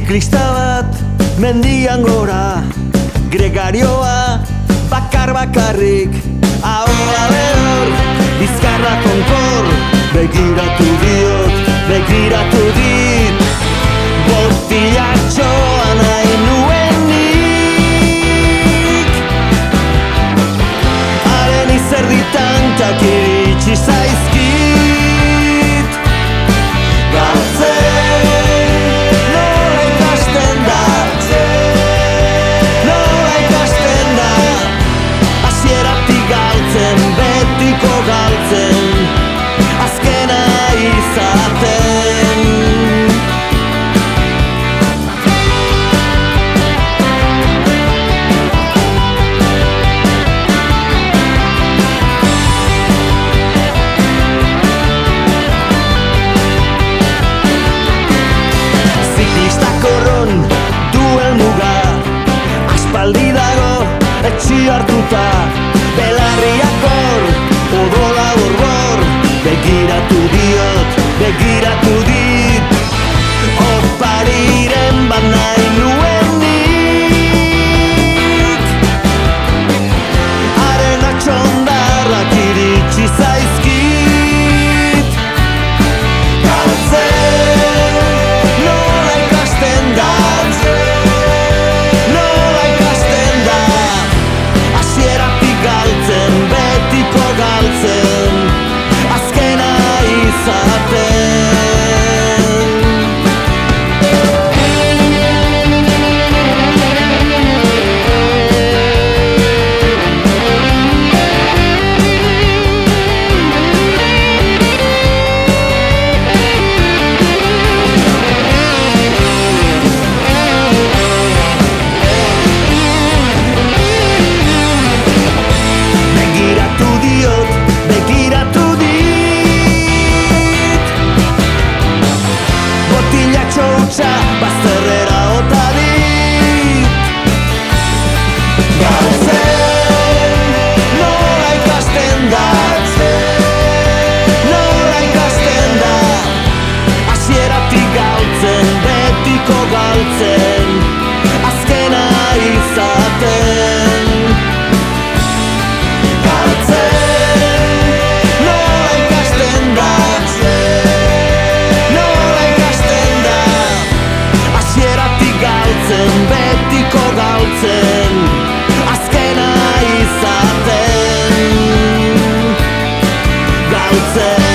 Ziklista bat mendian gora, gregarioa bakarrik, ahoa behor, bizkarra konkor, begiratu dit, botilatxoa nahi nuenik. Haren izerditantak iritsi zaizkit, galtzen nola ikasten da, hasieratik galtzen, betiko galtzen, azkena izaten. Ziklista korron duen muga, aspaldi dago etxi hartuta, belarriak hor, odola borbor, begiratu dit, opariren bat nahi nuenik. Haren atxondarrak iritsi zaizkit, galtzen nola ikasten da, hasieratik galtzen, betiko galtzen, azkena izaten. Begiratu dit, botilatxo hutsa bazterrera ota dit. Galtzen nola ikasten da, hasieratik galtzen, betiko galtzen, azkena izaten. Betiko galtzen, azkena izaten, galtzen.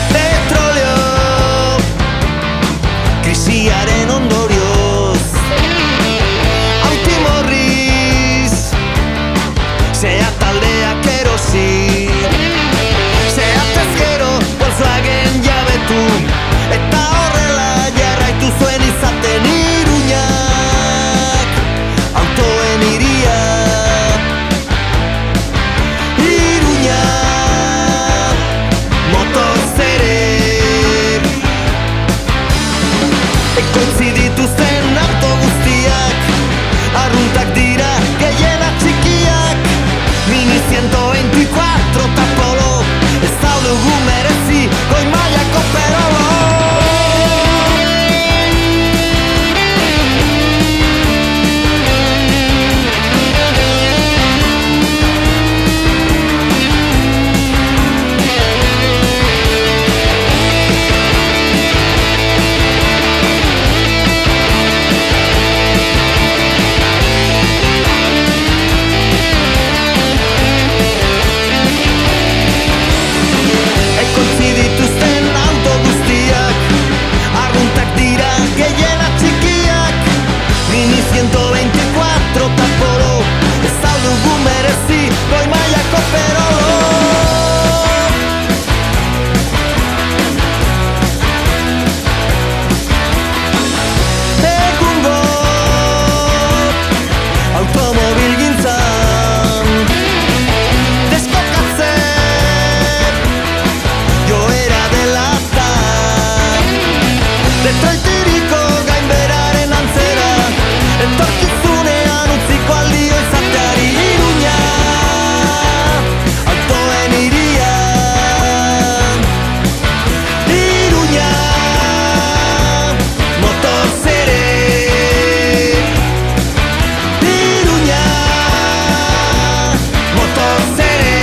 Petróleo Traitiriko gainberaren antzera, etorkizunean utziko aldio izateari Iruña, altoen iria. Iruña, motoz ere. Iruña, motoz ere.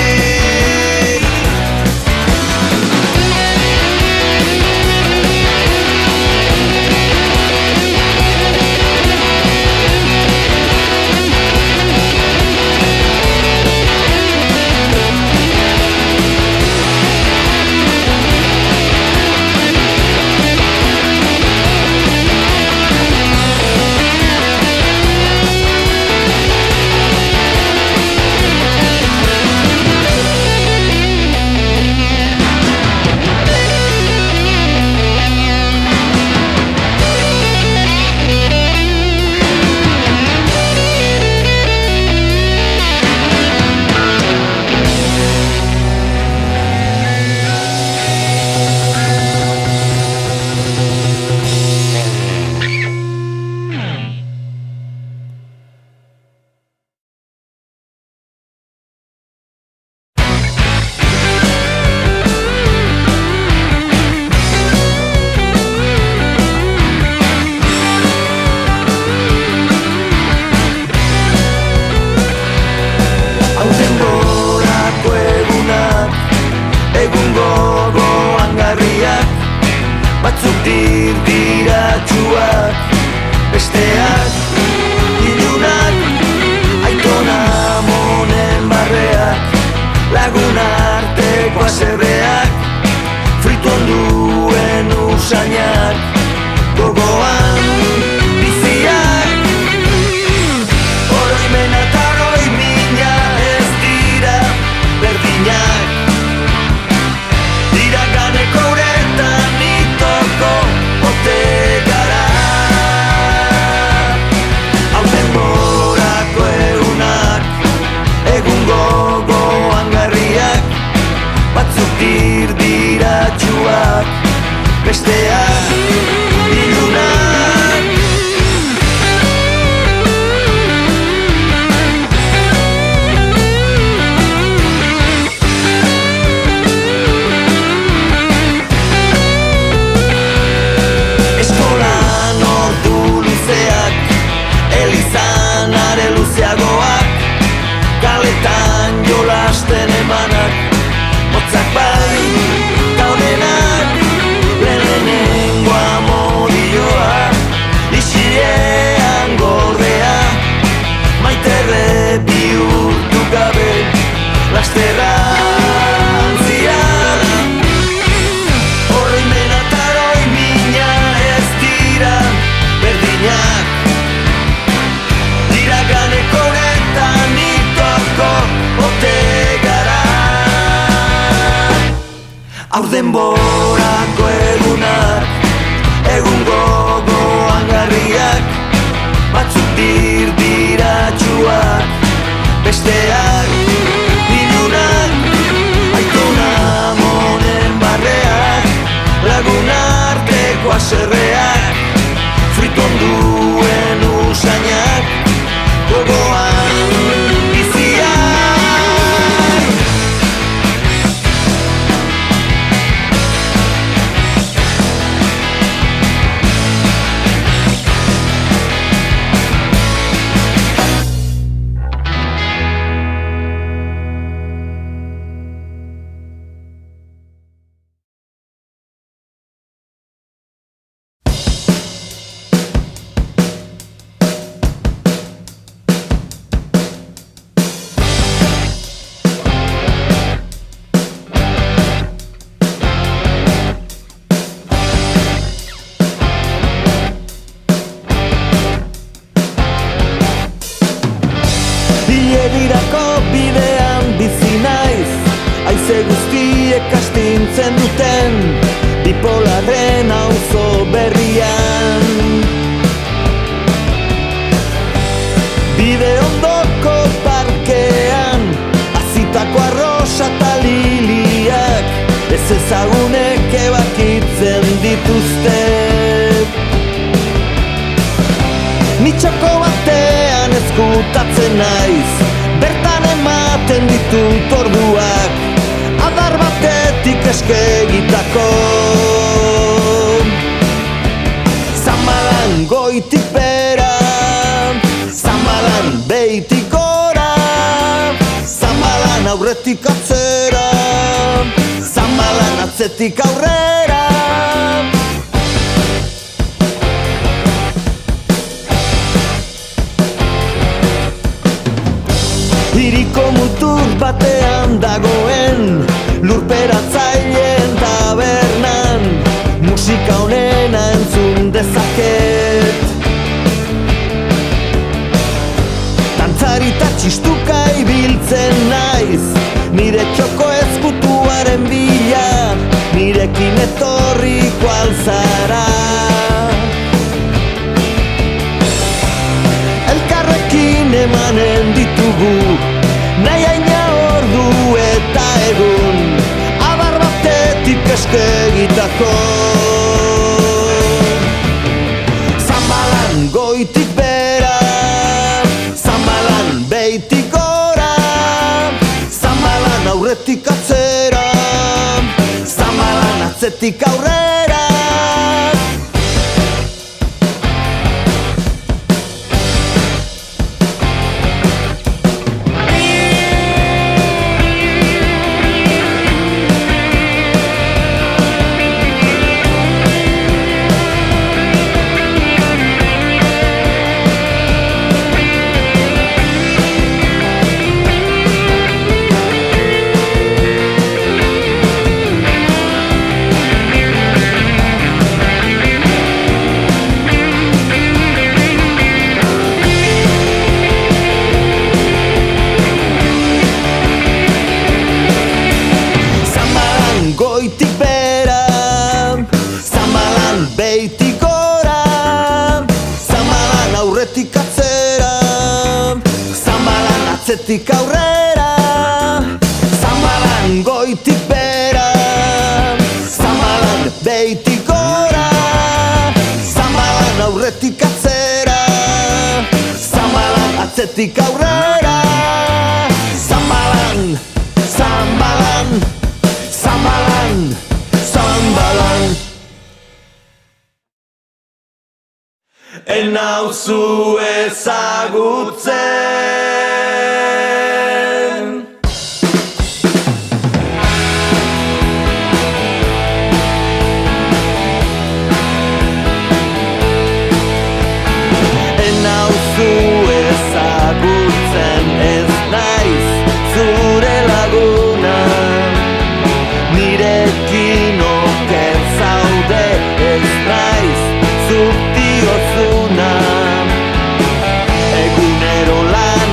Batzuk dirdiratsuak, besteak ilunak, aitona monen barreak, lagun arteko aserreak, frituan duen usainak, gogoan biziak, oroimena eta oroimina ez dira berdinak. Iraganeko uretan itoko ote gara. Hau denborako egunak, egun gogoan garriak, batzuk dirdiratsuak, besteak ilunak. Elizan are luzeagoak, kaletan jolasten emanak, motzak bai, ta honenak, lehenengo amodioa, isirean gordea, maiterre bihurtu gabe, lasterra antziar. Oroimena eta oroimina ez dira berdinak. Iraganeko uretan itoko ote gara. Haur denborako egunak, egun gogoan garriak, batzuk dirdiratsuak, besteak ilunak, aitona monen barreak, lagun arteko aserreak, friton duen usainak, gogoan biziak. ikusten naiz, bertan ematen ditut orduak, adar batetik eskegitako. Zamalan goitik bera, zamalan behitik gora, zamalan aurretik atzera, zamalan atzetik aurrera. Hiriko mutur batean dagoen lurperatzaileen tabernan, musika honena entzun dezaket. Dantzari eta txistuka ibiltzen naiz, nire txoko ezkutuaren bila, nirekin etorriko alzara. Elkarrekin emanen ditugu, nahi aina ordu eta egun, adar batetik eskegitako. Zamalan goitik bera, zamalan behitik gora, zamalan aurretik atzera, zamalan atzetik aurrera. Goitik bera, zamalan behitik gora, zamalan aurretik atzera, zamalan atzetik aurrera. Zamalan goitik bera, zamalan behitik gora, zamalan aurretik atzera, zamalan atzetik aurrera. Zamalan, zamalan, zamalan, zamalan. Enauzu ezagutzen. Enauzu ezagutzen, ez naiz zure laguna, nirekin oker zaude, ez naiz zuk diozuna. Egunero lan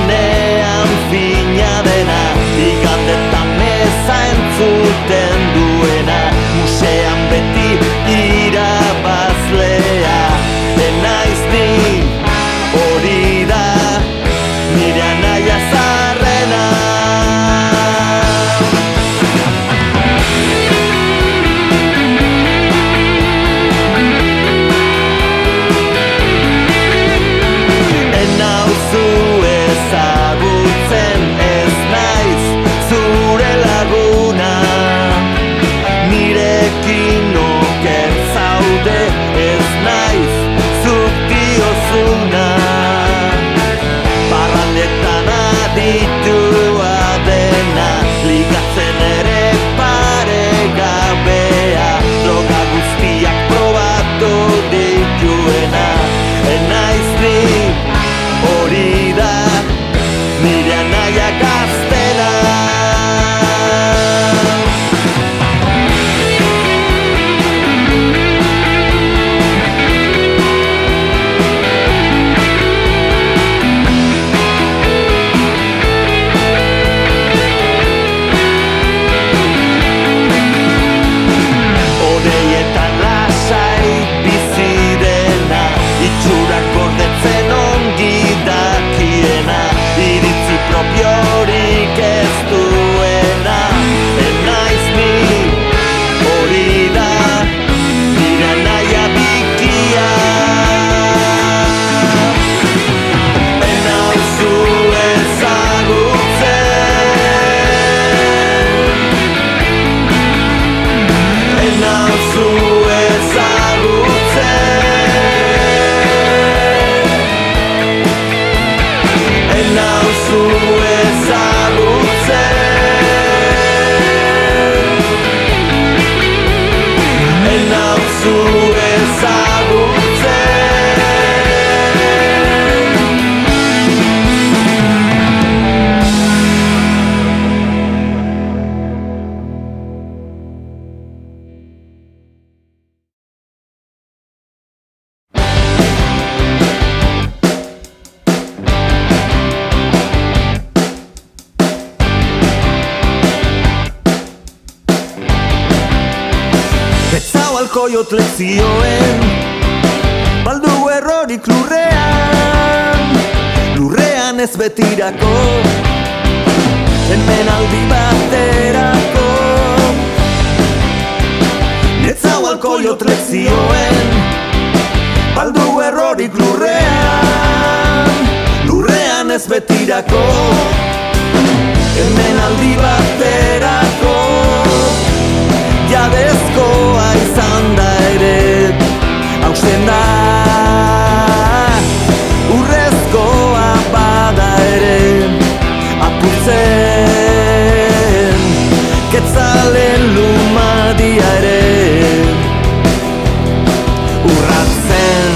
alkoiot lezioen, baldu errorik lurrean ez betirako, hemen aldi baterako. Netzau alkoiot lezioen, baldu errorik lurrean ez betirako, hemen aldi baterako. Jabezkoa izan da ere, hausten da, urrezkoa bada ere, apurtzen, ketzalen lumadia ere, urratzen.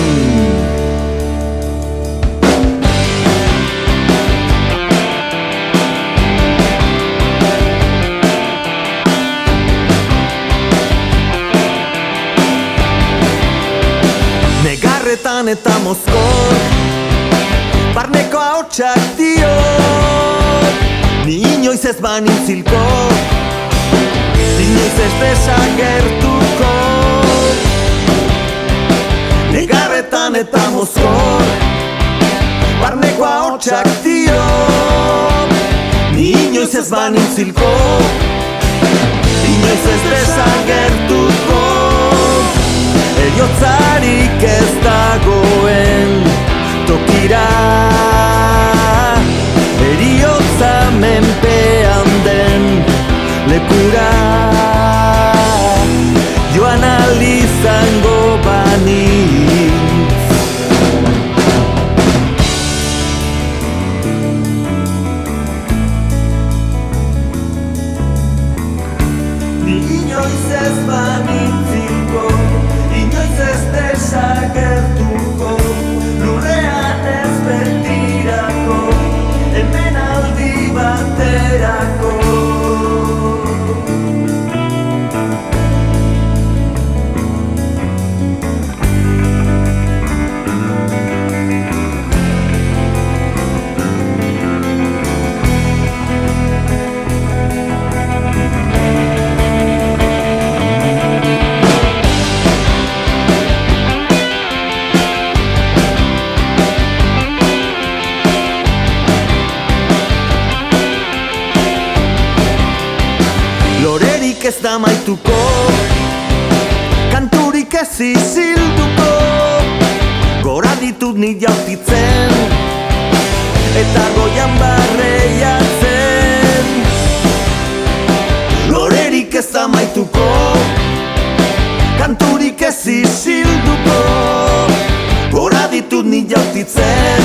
Negarretan eta mozkor, barneko ahotsak dio, ni inoiz ez banintzilko, inoiz ez desagertuko. Negarretan eta mozkor, barneko ahotsak dio, ni inoiz ez banintzilko, inoiz ez desagertuko. Eriotzarik ez dagoen tokira, eriotza menpean den lekura, joan ahal izango banitz. Ni inoiz ez banitziko, inoiz ez desagertuko, lurrean ez betirako, hemen aldi baterako. Lorerik ez da maituko, kanturik ez izilduko, gora ditut ni jautitzen, eta goian barreiatzen. Lorerik ez da maituko, kanturik ez izilduko, gora ditut ni jautitzen,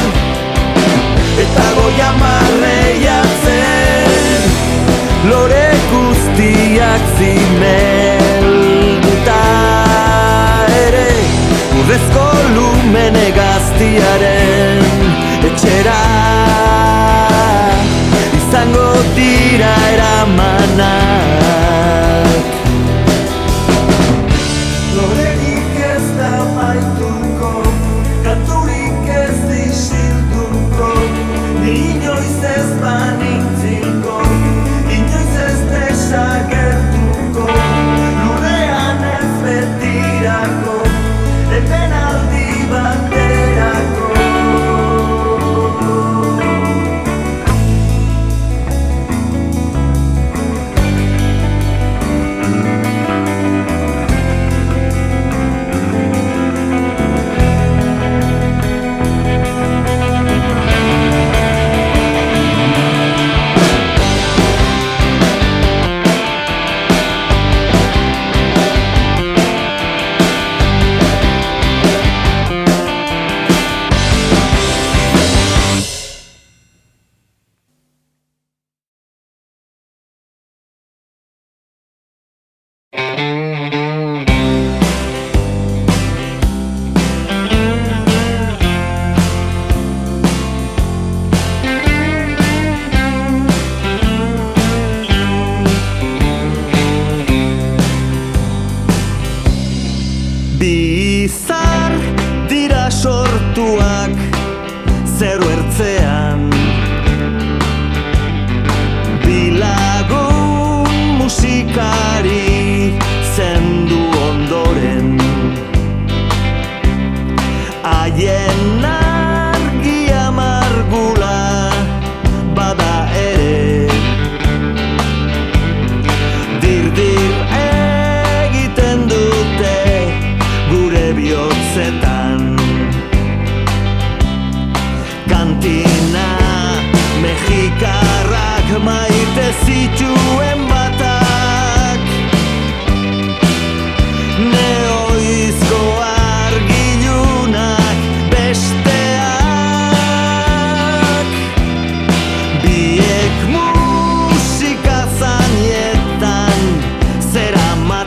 eta goian barreiatzen. Lore guztiak zimelduta ere, urrezko lumene gaztiaren etxera izango dira eramanak. Lorerik ez da maituko, kanturik ez isilduko, ni inoiz ez banintziko, inoiz ez desagertuko, lurrean ez betirako, hemen aldi baterako. Bizar dira sortuak zero ertzean, bilagun musikari zendu ondoren.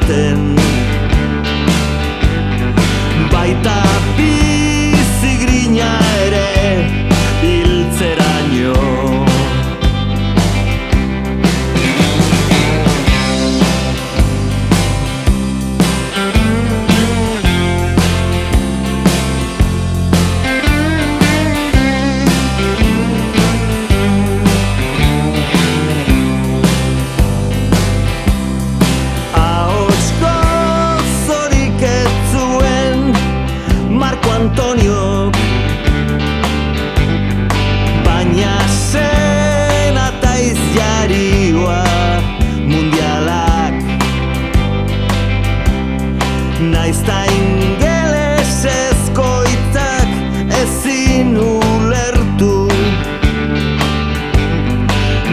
ematen, baita bizi grina ere hiltzeraino. Antonio, baina zena taiz jarioa mundialak, naizta ingelesezko hitzak ezin ulertu,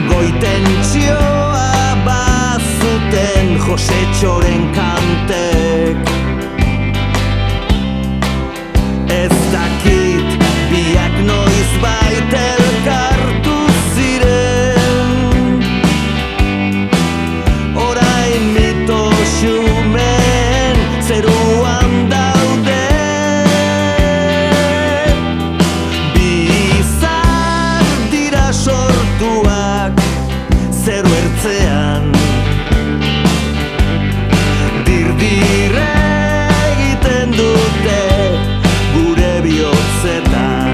goitentsioa bazuten Josetxoren kantek. Ez dakit biak noizbait elkartu ziren, orain mito xumen zeruan daude. Bi izar dira sortuak zeru ertzean, dirdirre egiten dute gure bihotzetan.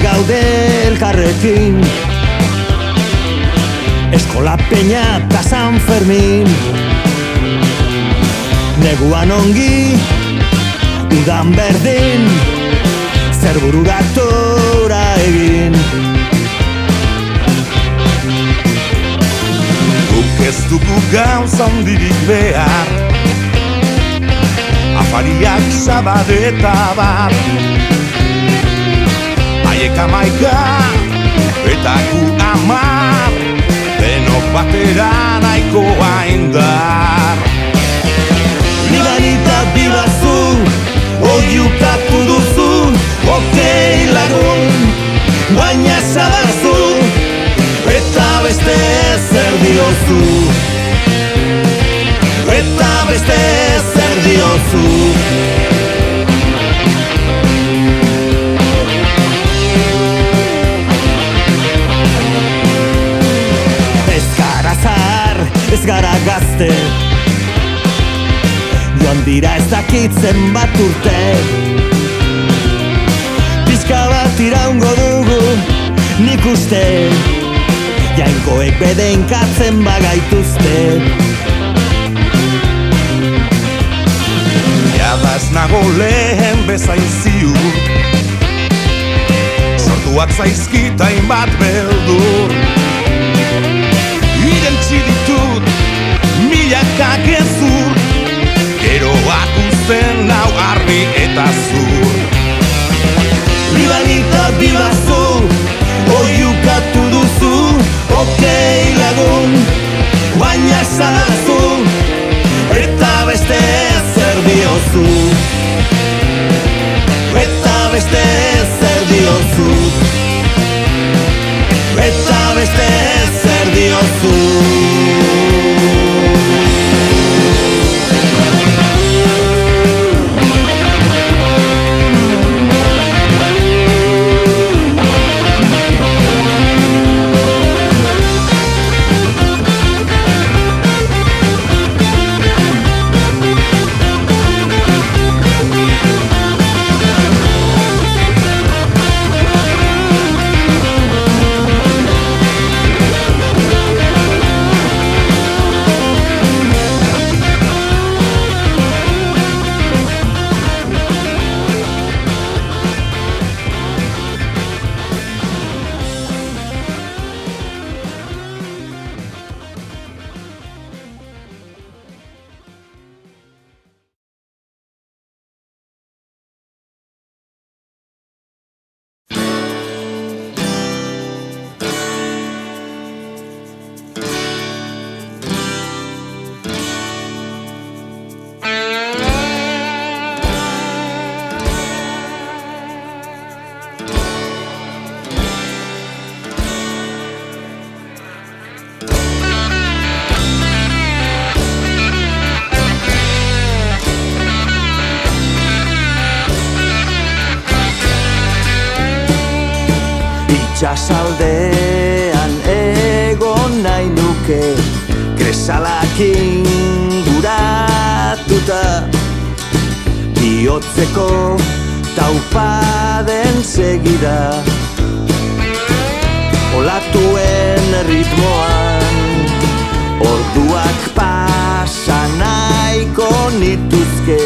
Gaude elkarrekin, Eskola Peña eta San Fermin, neguan ongi, udan berdin, zer bururatora egin. Guk ez dugu gauza handirik behar, afariak sabadeta bat, haiek 11 eta gu 10, denok batera nahikoa indar. Libanita bibazu, oiukatu duzu, okei lagun, baina esabazu, eta beste zer diozu, eta beste zer diozu. Ez gara gazte, joan dira ez dakitzen bat urte, pixka bat iraungo dugu nik uste, jainkoek bedeinkatzen bagaituzte. Jadaz nago lehen bezain ziur, sortuak zaizkitain bat beldur, irentzi ditut milaka gezur, geroak uzten nau argi eta zur. Ibanita bibazu, oiukatu duzu, okei lagun, baina esadazu, eta beste zer diozu. Eta beste zer diozu. Eta beste zer diozu. Itxasaldean egon nahi nuke, kresalakin guratuta, bihotzeko taupaden segida, olatuen ritmoan, orduak pasa nahiko nituzke,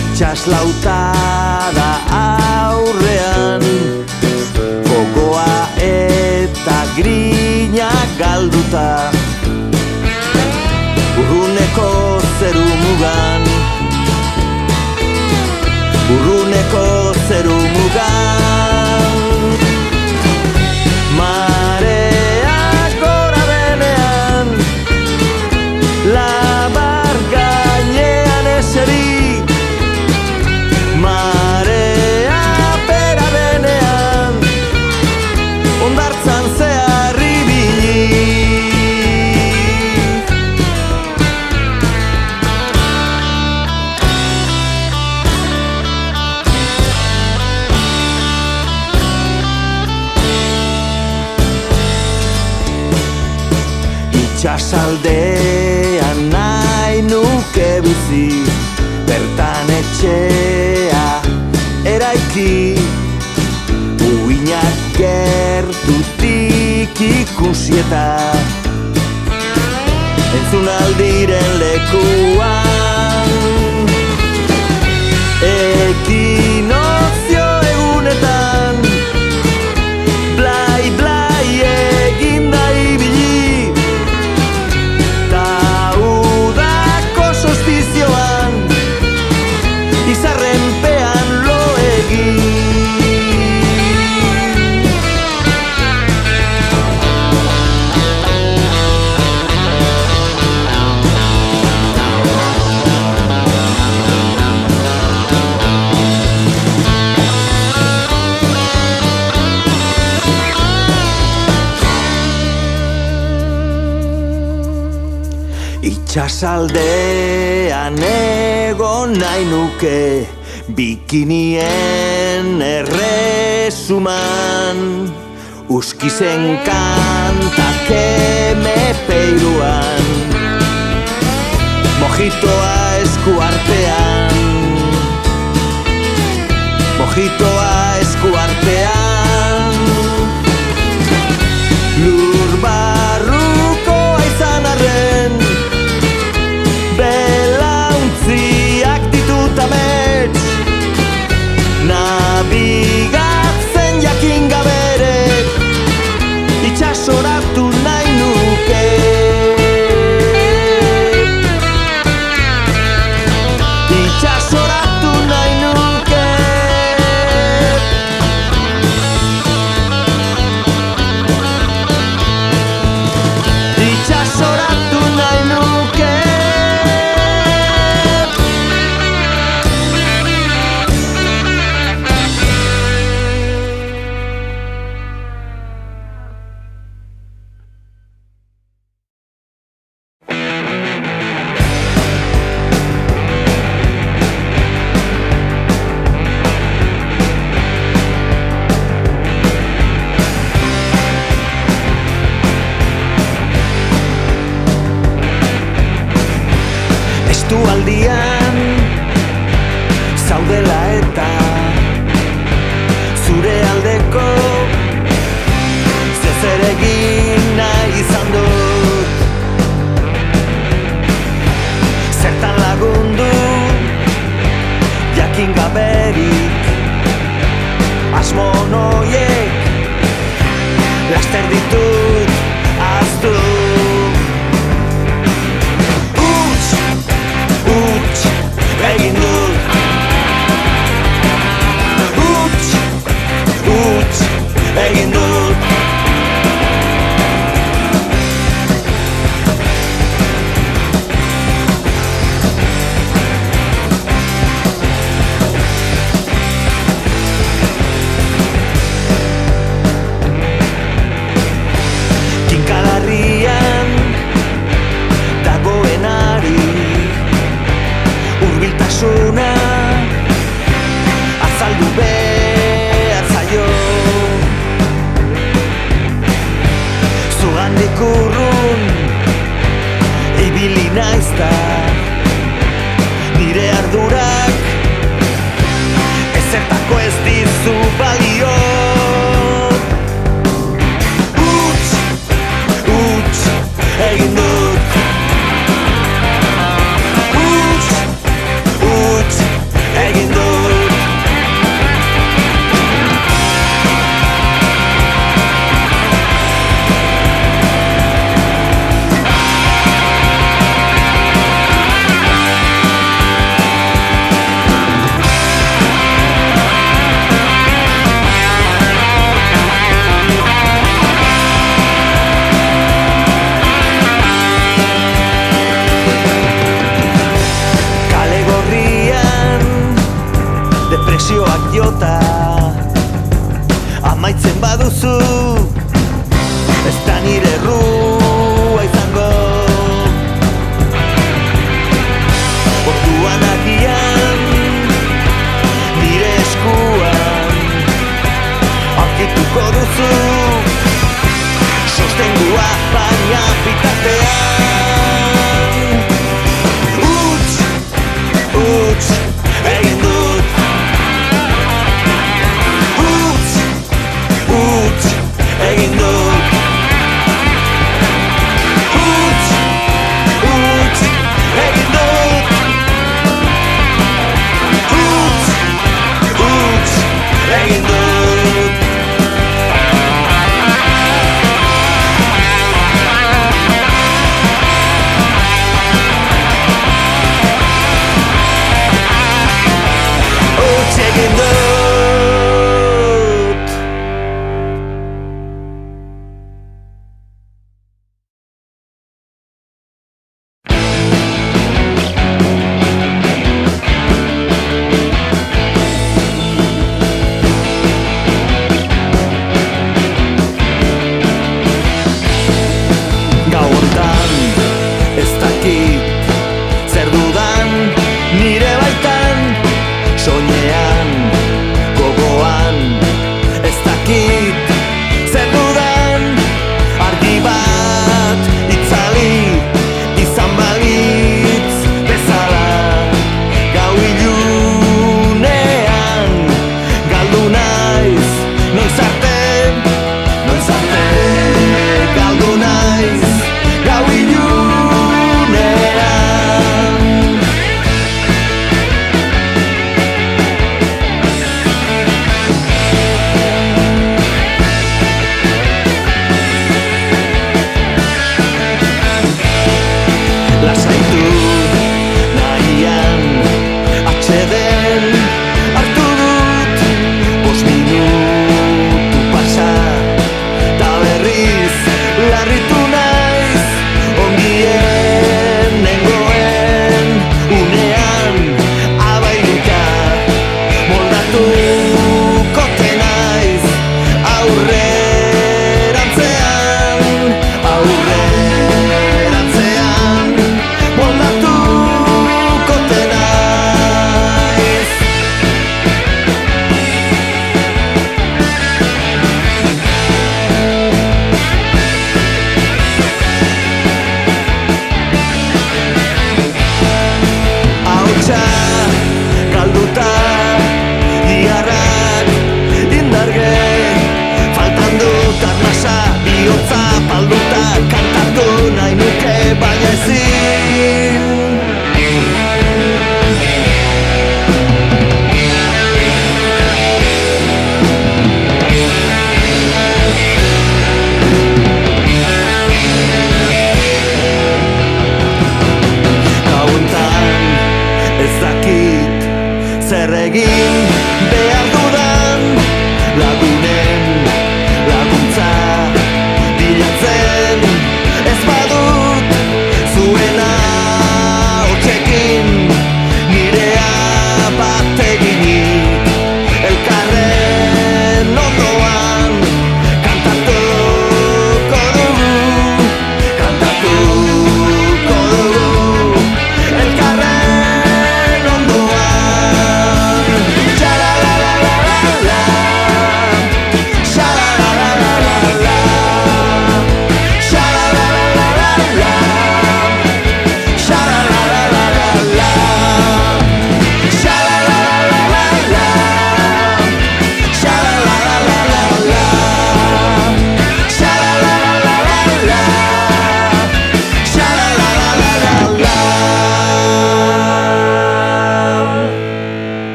itxaslautada aurrean, gogoa eta grina galduta, urruneko zeru mugan, urruneko zeru mugan. Mareak gora denean, labar gainean eseri, marea bera denean, ondartzan zehar ibili. Itxasaldean nahi nuke bizi, bertan etxea eraiki, uinak gertutik ikusi eta entzun aldiren lekuan, ekinozio egunetan, blai blai eginda ibili, ta udako solstizioan, izarrenpean lo egin. Itxasaldean egon nahi nuke, bikinien erresuman, uskizen kantak emepeiruan, mojitoa eskuartean, mojitoa eskuartean, lur barrukoa izan arren, belauntziak ditut amets, nabigatzen jakin gaberek, itxasoratu nahi nuke. Itxasoratu nahi nuke. laster ditut ahaztu. Huts egin dut. Huts egin dut. Kinkalarrian dagoenari hurbiltasuna azaldu behar zaio. Zugandik urrun ibili naizta, nire ardurak ezertako ez dizu balio. Huts egin dut. Huts egin dut. Kale gorrian depresioak jota amaitzen baduzu, ez da nire errua izango. Orduan agian nire eskuan aurkituko duzu sostengua, baina bitartean. Huts egin dut. Huts egin dut. Huts egin dut. Huts egin dut.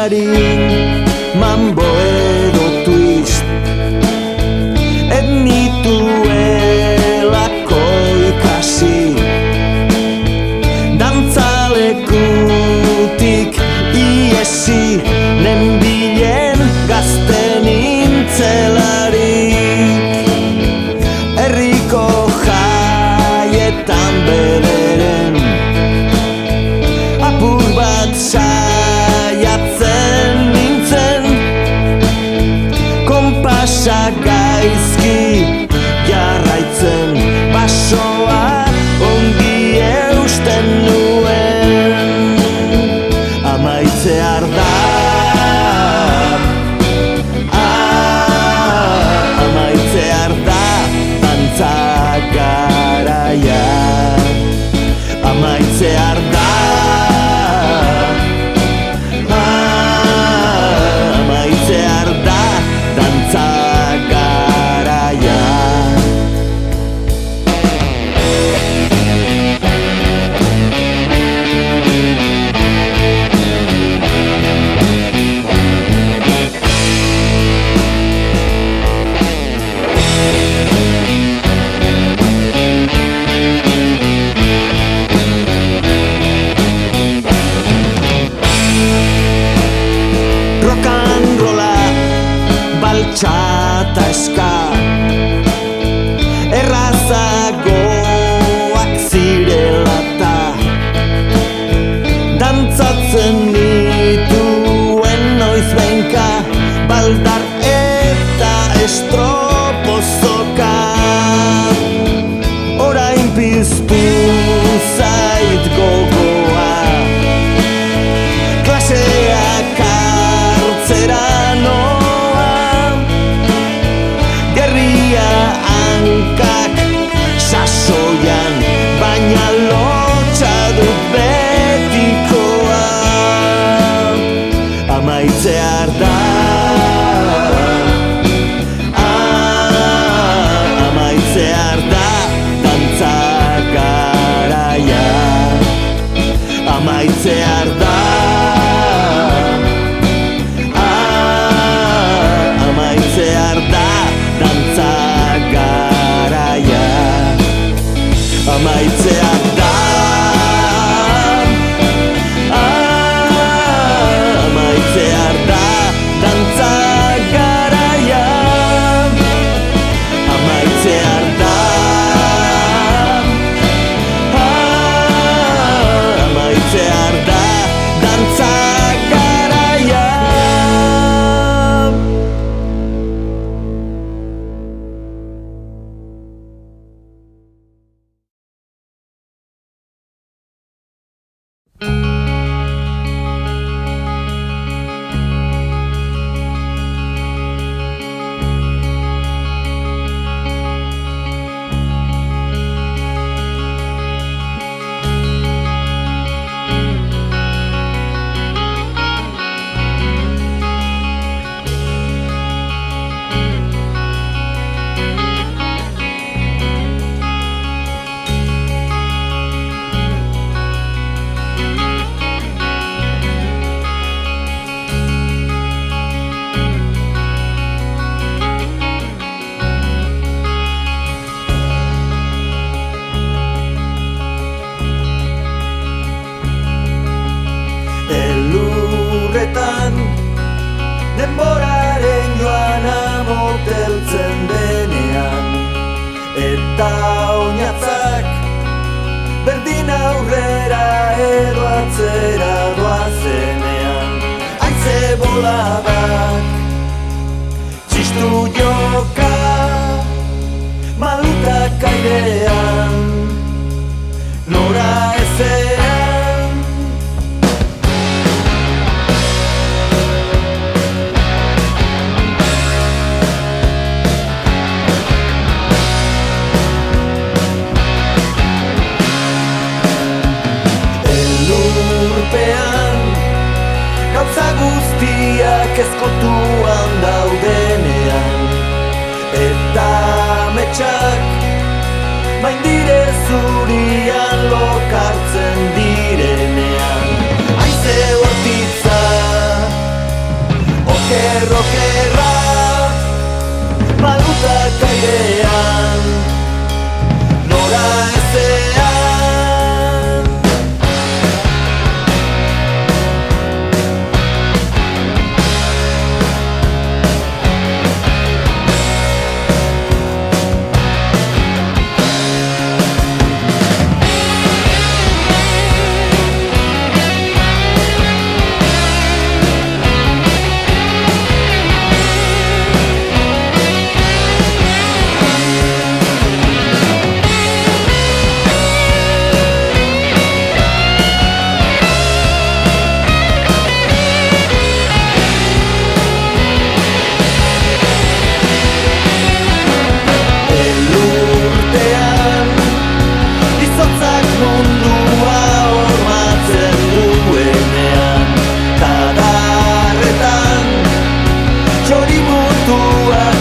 Bakarrik mambo edo twist ez nituelako ikasi dantzalekutik iesi nenbilen gazte nintzelarik herriko jaietan bederen apur bat saiatzen nintzen konpasa gaizki jarraitzen basoa ongi eusten nuen amaitzear da amaitzear da dantza garaia amaitzear da amaitzear da dantza garaia Baltxata eska errazagoak zirelata dantzatzen nituen noiz behinka baldar eta estropozoka orain piztu zait gogoa klaseak hartzera hankak sasoian baina lotxa dut betikoa amaitzear da amaitzear da dantza garaia amaitzear da amaitzear da dantza garaia amaitzear da amaitzear da dantza garaia amaitzear da amaitzear da dantza garaia denboraren joana moteltzen denean eta oinatzak berdin aurrera edo atzera doazenean haize boladak txistu joka malutak airean nora ezean gauza guztiak ezkotuan daudenean eta metxak maindire zurian lokartzen direnean haize bortitza errokerra malutak airean nora ezean.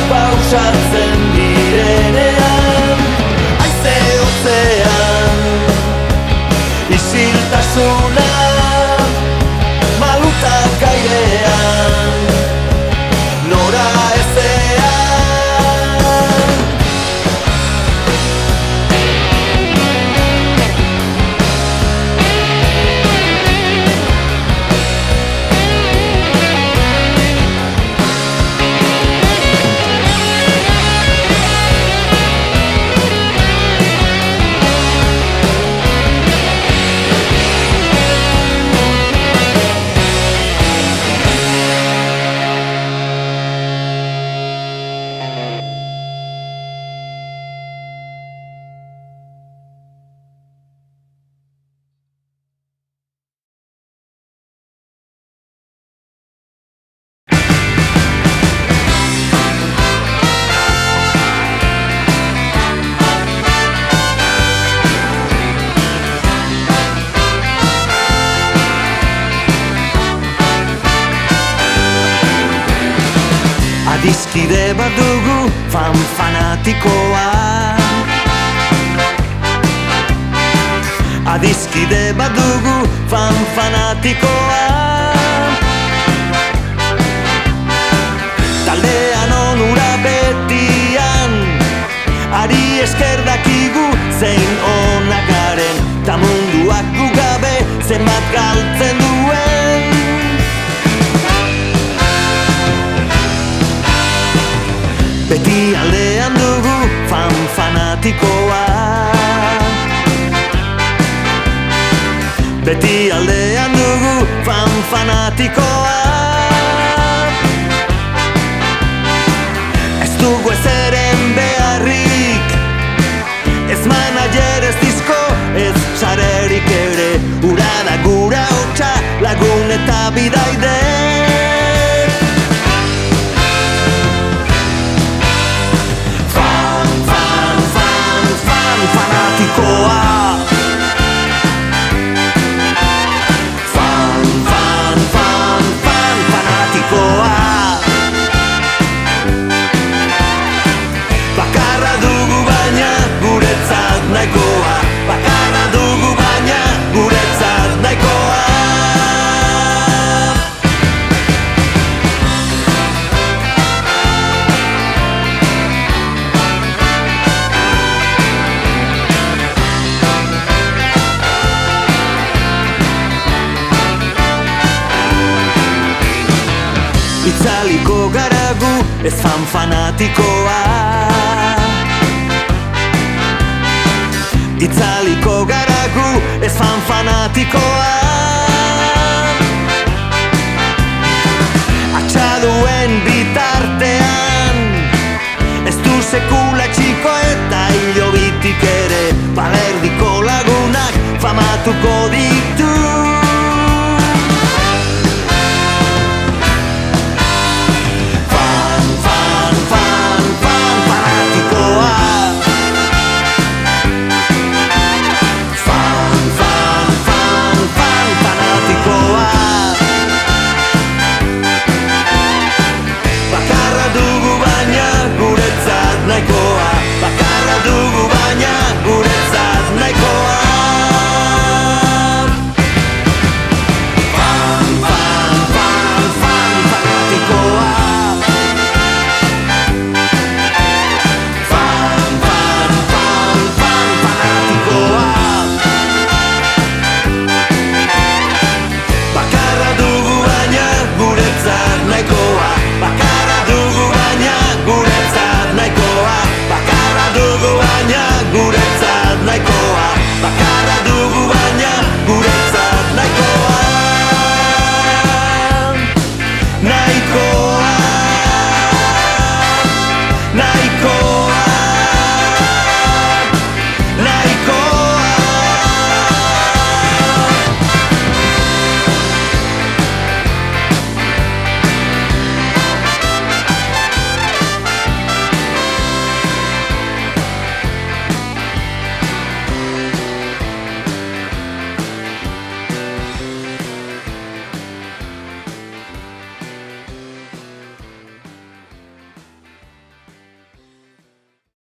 Pausatzen direnean, haize hotzean, isiltasuna, malutak airean, nora ezean. Adizkide bat dugu fanatikoa. Adizkide bat dugu fanatikoa. Taldean onura betian, ari esker dakigu zein onak garen, ta munduak gu gabe zenbat galtzen duen. Beti aldean dugu fanatikoa. Beti aldean dugu fanatikoa. Ez dugu ezeren beharrik, ez manager, ez disko, ez sarerik ere. Ura da gura hotxa, lagun eta bidaide. Fanatikoa. Fanatikoa. Bakarra dugu baina guretzat nahikoa. Bakarra dugu baina guretzat nahikoa. Itzaliko garagu ez fanatikoa. Itzaliko garagu ez fanatikoa. Atxaduen